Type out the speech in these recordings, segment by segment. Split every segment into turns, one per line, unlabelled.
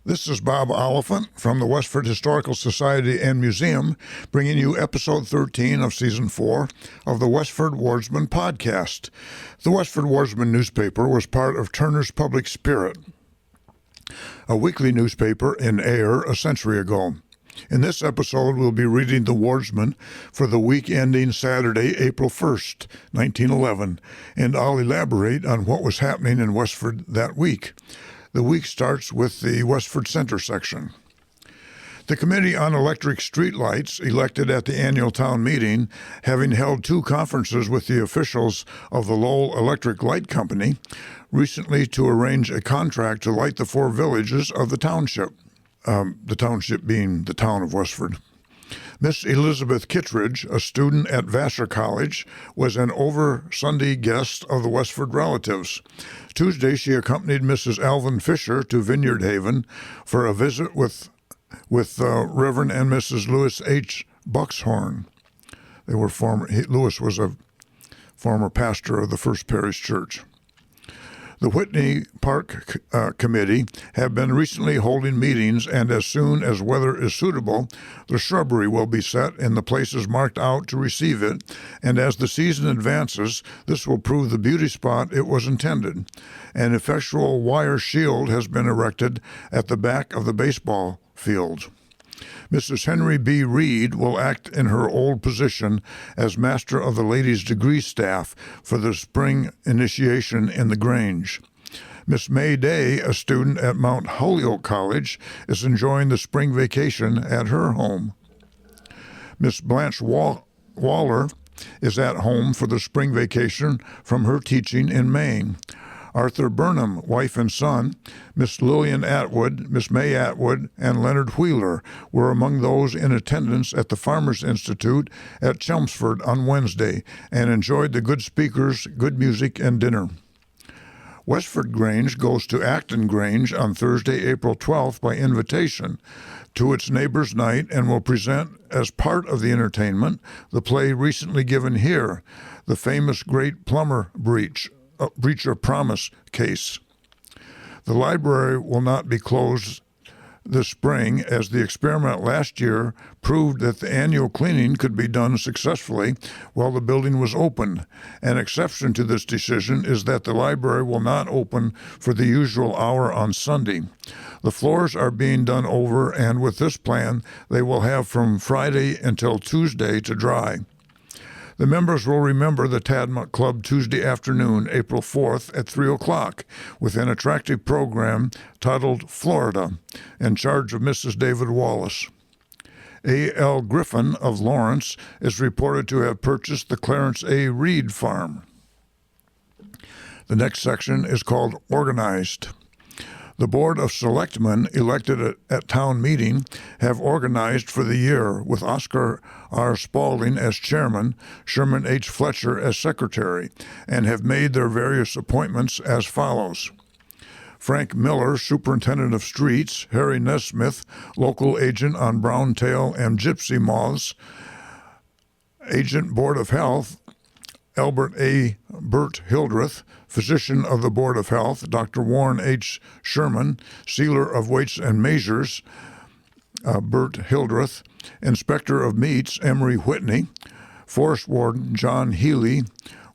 This is Bob Oliphant from the Westford Historical Society and Museum, bringing you episode 13 of season 4 of the Westford Wardsman podcast. The Westford Wardsman newspaper was part of Turner's Public Spirit, a weekly newspaper in Ayer a century ago. In this episode, we'll be reading the Wardsman for the week ending Saturday, April 1st, 1911, and I'll elaborate on what was happening in Westford that week. The week starts with the Westford Center section. The Committee on Electric Streetlights, elected at the annual town meeting, having held 2 conferences with the officials of the Lowell Electric Light Company, recently to arrange a contract to light the 4 villages of the township being the town of Westford. Miss Elizabeth Kittredge, a student at Vassar College, was an over-Sunday guest of the Westford relatives. Tuesday, she accompanied Mrs. Alvin Fisher to Vineyard Haven for a visit with Reverend and Mrs. Lewis H. Buckshorn. Lewis was a former pastor of the First Parish Church. The Whitney Park Committee have been recently holding meetings, and as soon as weather is suitable, the shrubbery will be set in the places marked out to receive it, and as the season advances, this will prove the beauty spot it was intended. An effectual wire shield has been erected at the back of the baseball field. Mrs. Henry B. Reed will act in her old position as master of the ladies' degree staff for the spring initiation in the Grange. Miss May Day, a student at Mount Holyoke College, is enjoying the spring vacation at her home. Miss Blanche Waller is at home for the spring vacation from her teaching in Maine. Arthur Burnham, wife and son, Miss Lillian Atwood, Miss May Atwood, and Leonard Wheeler were among those in attendance at the Farmers Institute at Chelmsford on Wednesday and enjoyed the good speakers, good music, and dinner. Westford Grange goes to Acton Grange on Thursday, April 12th by invitation to its neighbors' night and will present as part of the entertainment the play recently given here, The Famous Great Plumber Breach of Promise case. The library will not be closed this spring, as the experiment last year proved that the annual cleaning could be done successfully while the building was open. An exception to this decision is that the library will not open for the usual hour on Sunday. The floors are being done over, and with this plan, they will have from Friday until Tuesday to dry. The members will remember the Tadmont Club Tuesday afternoon, April 4th at 3 o'clock, with an attractive program titled Florida, in charge of Mrs. David Wallace. A.L. Griffin of Lawrence is reported to have purchased the Clarence A. Reed Farm. The next section is called Organized. The Board of Selectmen, elected at town meeting, have organized for the year, with Oscar R. Spaulding as chairman, Sherman H. Fletcher as secretary, and have made their various appointments as follows. Frank Miller, superintendent of streets, Harry Nesmith, local agent on brown-tail and gypsy moths, agent Board of Health, Albert A. Burt Hildreth, physician of the Board of Health, Dr. Warren H. Sherman, sealer of weights and measures, Burt Hildreth, inspector of meats, Emery Whitney, forest warden, John Healy,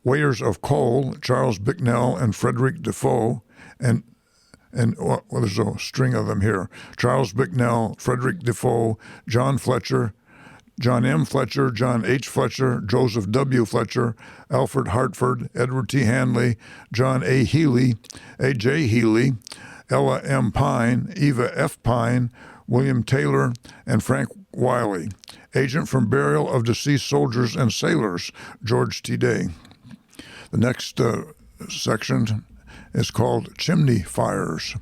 weighers of coal, Charles Bicknell and Frederick Defoe, and there's a string of them here, Charles Bicknell, Frederick Defoe, John Fletcher, John M. Fletcher, John H. Fletcher, Joseph W. Fletcher, Alfred Hartford, Edward T. Hanley, John A. Healy, A. J. Healy, Ella M. Pine, Eva F. Pine, William Taylor, and Frank Wiley. Agent from Burial of Deceased Soldiers and Sailors, George T. Day. The next section is called Chimney Fires.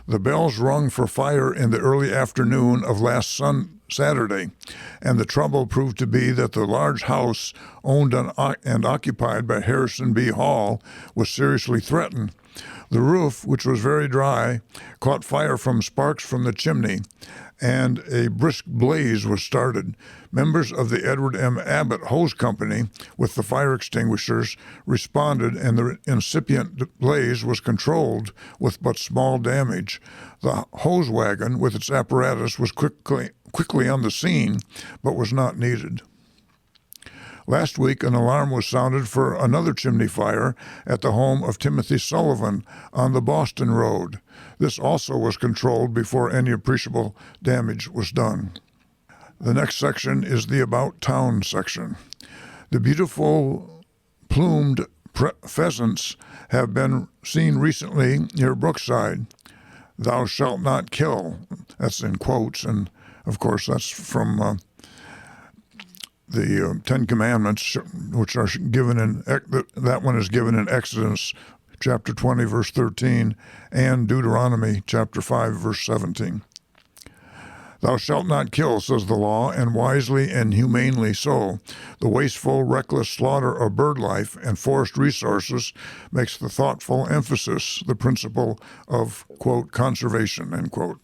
The bells rung for fire in the early afternoon of last Saturday, and the trouble proved to be that the large house owned and occupied by Harrison B. Hall was seriously threatened, The roof, which was very dry, caught fire from sparks from the chimney, and a brisk blaze was started. Members of the Edward M. Abbott Hose Company with the fire extinguishers responded, and the incipient blaze was controlled with but small damage. The hose wagon with its apparatus was quickly on the scene, but was not needed. Last week, an alarm was sounded for another chimney fire at the home of Timothy Sullivan on the Boston Road. This also was controlled before any appreciable damage was done. The next section is the About Town section. The beautiful plumed pheasants have been seen recently near Brookside. Thou shalt not kill. That's in quotes, and of course that's from the Ten Commandments, which are given that one is given in Exodus chapter 20, verse 13, and Deuteronomy chapter 5, verse 17. Thou shalt not kill, says the law, and wisely and humanely so. The wasteful, reckless slaughter of bird life and forest resources makes the thoughtful emphasis the principle of, quote, conservation, end quote.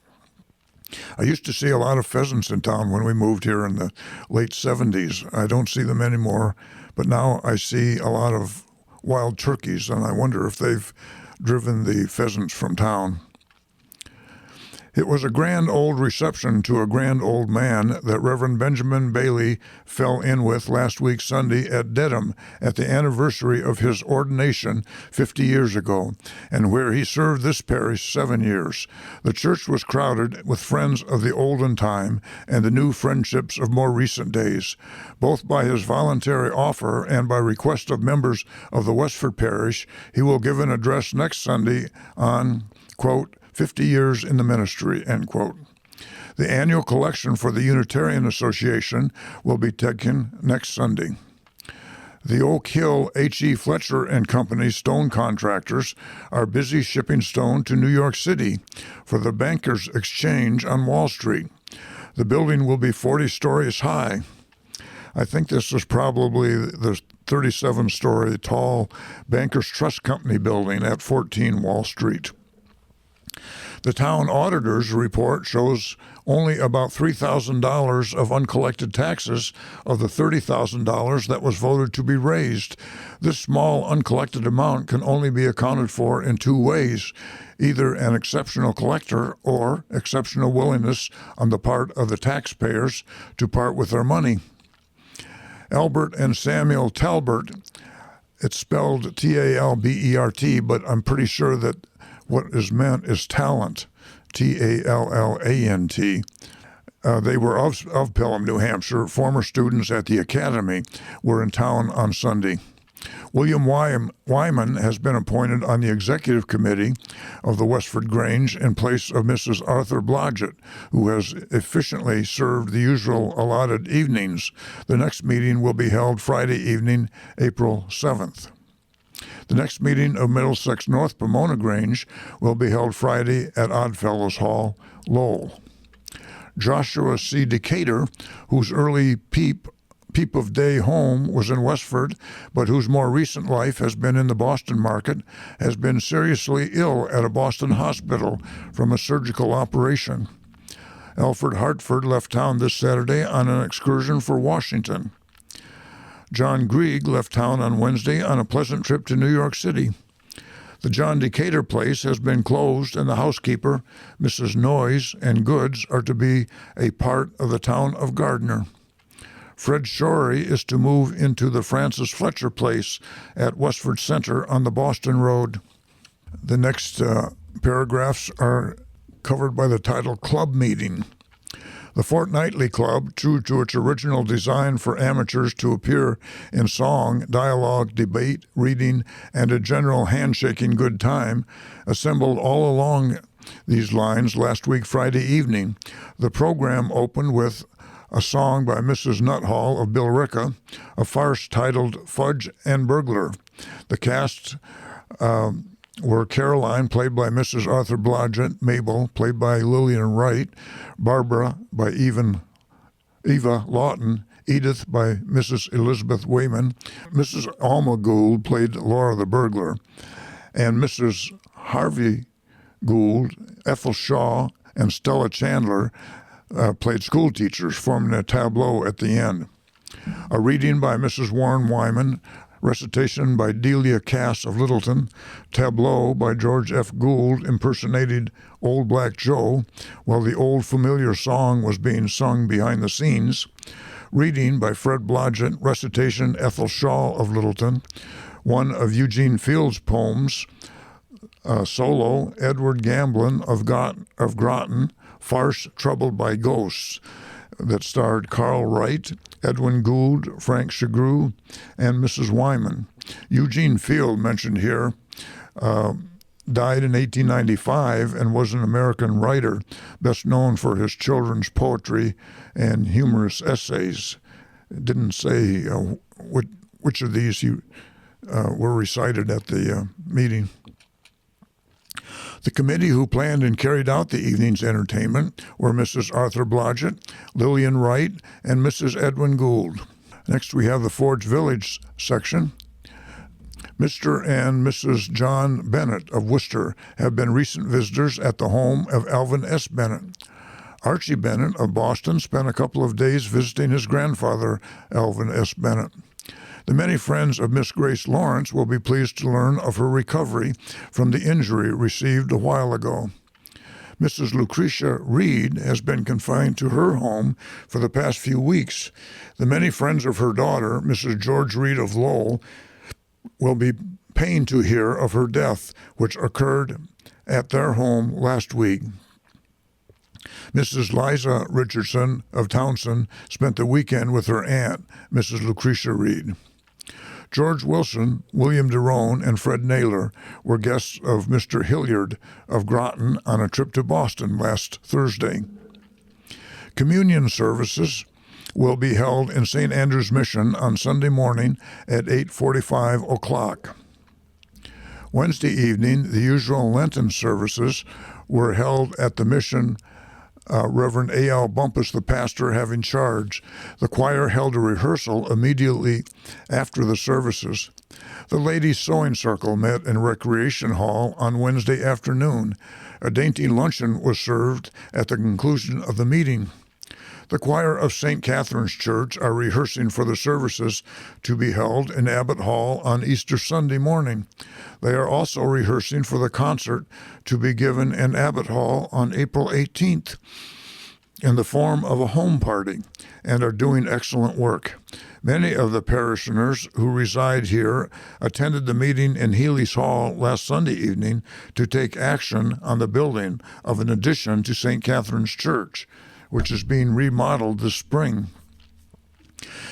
I used to see a lot of pheasants in town when we moved here in the late 70s. I don't see them anymore, but now I see a lot of wild turkeys, and I wonder if they've driven the pheasants from town. It was a grand old reception to a grand old man that Reverend Benjamin Bailey fell in with last week Sunday at Dedham at the anniversary of his ordination 50 years ago, and where he served this parish 7 years. The church was crowded with friends of the olden time and the new friendships of more recent days. Both by his voluntary offer and by request of members of the Westford parish, he will give an address next Sunday on, quote, 50 years in the ministry, end quote. The annual collection for the Unitarian Association will be taken next Sunday. The Oak Hill H.E. Fletcher and Company stone contractors are busy shipping stone to New York City for the Bankers Exchange on Wall Street. The building will be 40 stories high. I think this is probably the 37-story tall Bankers Trust Company building at 14 Wall Street. The town auditor's report shows only about $3,000 of uncollected taxes of the $30,000 that was voted to be raised. This small uncollected amount can only be accounted for in two ways, either an exceptional collector or exceptional willingness on the part of the taxpayers to part with their money. Albert and Samuel Talbert, it's spelled T-A-L-B-E-R-T, but I'm pretty sure that what is meant is talent, T-A-L-L-A-N-T. They were of Pelham, New Hampshire. Former students at the academy were in town on Sunday. William Wyman has been appointed on the executive committee of the Westford Grange in place of Mrs. Arthur Blodgett, who has efficiently served the usual allotted evenings. The next meeting will be held Friday evening, April 7th. The next meeting of Middlesex North Pomona Grange will be held Friday at Oddfellows Hall, Lowell. Joshua C. Decatur, whose early peep of day home was in Westford, but whose more recent life has been in the Boston market, has been seriously ill at a Boston hospital from a surgical operation. Alfred Hartford left town this Saturday on an excursion for Washington. John Grieg left town on Wednesday on a pleasant trip to New York City. The John Decatur place has been closed, and the housekeeper, Mrs. Noyes, and goods are to be a part of the town of Gardner. Fred Shorey is to move into the Francis Fletcher place at Westford Center on the Boston Road. The next paragraphs are covered by the title Club Meeting. The Fortnightly Club, true to its original design for amateurs to appear in song, dialogue, debate, reading, and a general handshaking good time, assembled all along these lines last week Friday evening. The program opened with a song by Mrs. Nuthall of Billerica, a farce titled Fudge and Burglar. The cast were Caroline, played by Mrs. Arthur Blodgett, Mabel, played by Lillian Wright, Barbara by Eva Lawton, Edith by Mrs. Elizabeth Wayman, Mrs. Alma Gould played Laura the Burglar, and Mrs. Harvey Gould, Ethel Shaw, and Stella Chandler played school teachers, forming a tableau at the end. A reading by Mrs. Warren Wyman, recitation by Delia Cass of Littleton, tableau by George F. Gould impersonated Old Black Joe while the old familiar song was being sung behind the scenes, reading by Fred Blodgett, recitation Ethel Shaw of Littleton, one of Eugene Field's poems, solo Edward Gamblin of Groton, farce Troubled by Ghosts, that starred Carl Wright, Edwin Gould, Frank Chagru, and Mrs. Wyman. Eugene Field, mentioned here, died in 1895 and was an American writer, best known for his children's poetry and humorous essays. It didn't say which of these were recited at the meeting. The committee who planned and carried out the evening's entertainment were Mrs. Arthur Blodgett, Lillian Wright, and Mrs. Edwin Gould. Next, we have the Forge Village section. Mr. and Mrs. John Bennett of Worcester have been recent visitors at the home of Alvin S. Bennett. Archie Bennett of Boston spent a couple of days visiting his grandfather, Alvin S. Bennett. The many friends of Miss Grace Lawrence will be pleased to learn of her recovery from the injury received a while ago. Mrs. Lucretia Reed has been confined to her home for the past few weeks. The many friends of her daughter, Mrs. George Reed of Lowell, will be pained to hear of her death, which occurred at their home last week. Mrs. Liza Richardson of Townsend spent the weekend with her aunt, Mrs. Lucretia Reed. George Wilson, William Derone, and Fred Naylor were guests of Mr. Hilliard of Groton on a trip to Boston last Thursday. Communion services will be held in St. Andrew's Mission on Sunday morning at 8:45 o'clock. Wednesday evening, the usual Lenten services were held at the mission, Reverend A.L. Bumpus, the pastor, having charge. The choir held a rehearsal immediately after the services. The Ladies' Sewing Circle met in Recreation Hall on Wednesday afternoon. A dainty luncheon was served at the conclusion of the meeting. The choir of St. Catherine's Church are rehearsing for the services to be held in Abbott Hall on Easter Sunday morning. They are also rehearsing for the concert to be given in Abbott Hall on April 18th in the form of a home party, and are doing excellent work. Many of the parishioners who reside here attended the meeting in Healy's Hall last Sunday evening to take action on the building of an addition to St. Catherine's Church, which is being remodeled this spring.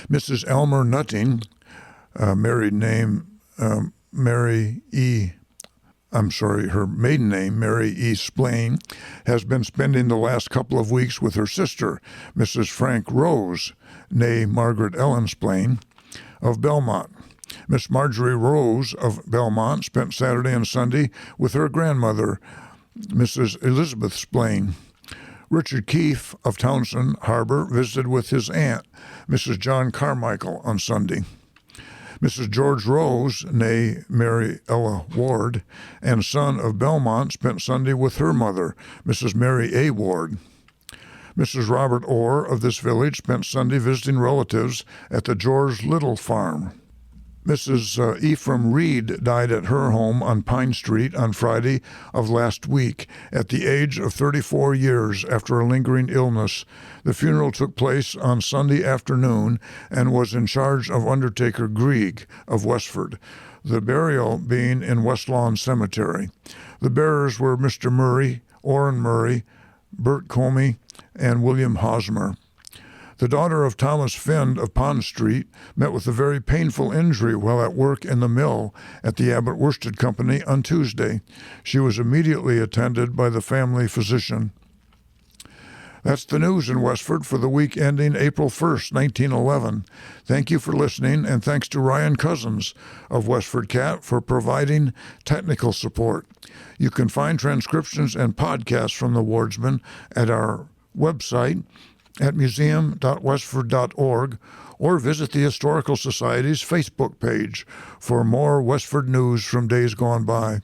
Mrs. Elmer Nutting, married name Mary E. her maiden name, Mary E. Splain, has been spending the last couple of weeks with her sister, Mrs. Frank Rose, née Margaret Ellen Splain, of Belmont. Miss Marjorie Rose of Belmont spent Saturday and Sunday with her grandmother, Mrs. Elizabeth Splain. Richard Keefe of Townsend Harbor visited with his aunt, Mrs. John Carmichael, on Sunday. Mrs. George Rose, née Mary Ella Ward, and son of Belmont spent Sunday with her mother, Mrs. Mary A. Ward. Mrs. Robert Orr of this village spent Sunday visiting relatives at the George Little Farm. Mrs. Ephraim Reed died at her home on Pine Street on Friday of last week at the age of 34 years after a lingering illness. The funeral took place on Sunday afternoon and was in charge of undertaker Grieg of Westford, the burial being in West Lawn Cemetery. The bearers were Mr. Murray, Orrin Murray, Bert Comey, and William Hosmer. The daughter of Thomas Finn of Pond Street met with a very painful injury while at work in the mill at the Abbott Worsted Company on Tuesday. She was immediately attended by the family physician. That's the news in Westford for the week ending April 1st, 1911. Thank you for listening, and thanks to Ryan Cousins of Westford CAT for providing technical support. You can find transcriptions and podcasts from the Wardsman at our website at museum.westford.org or visit the Historical Society's Facebook page for more Westford news from days gone by.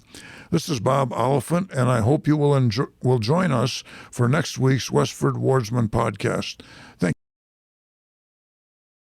This is Bob Oliphant, and I hope you will join us for next week's Westford Wardsman podcast. Thank you.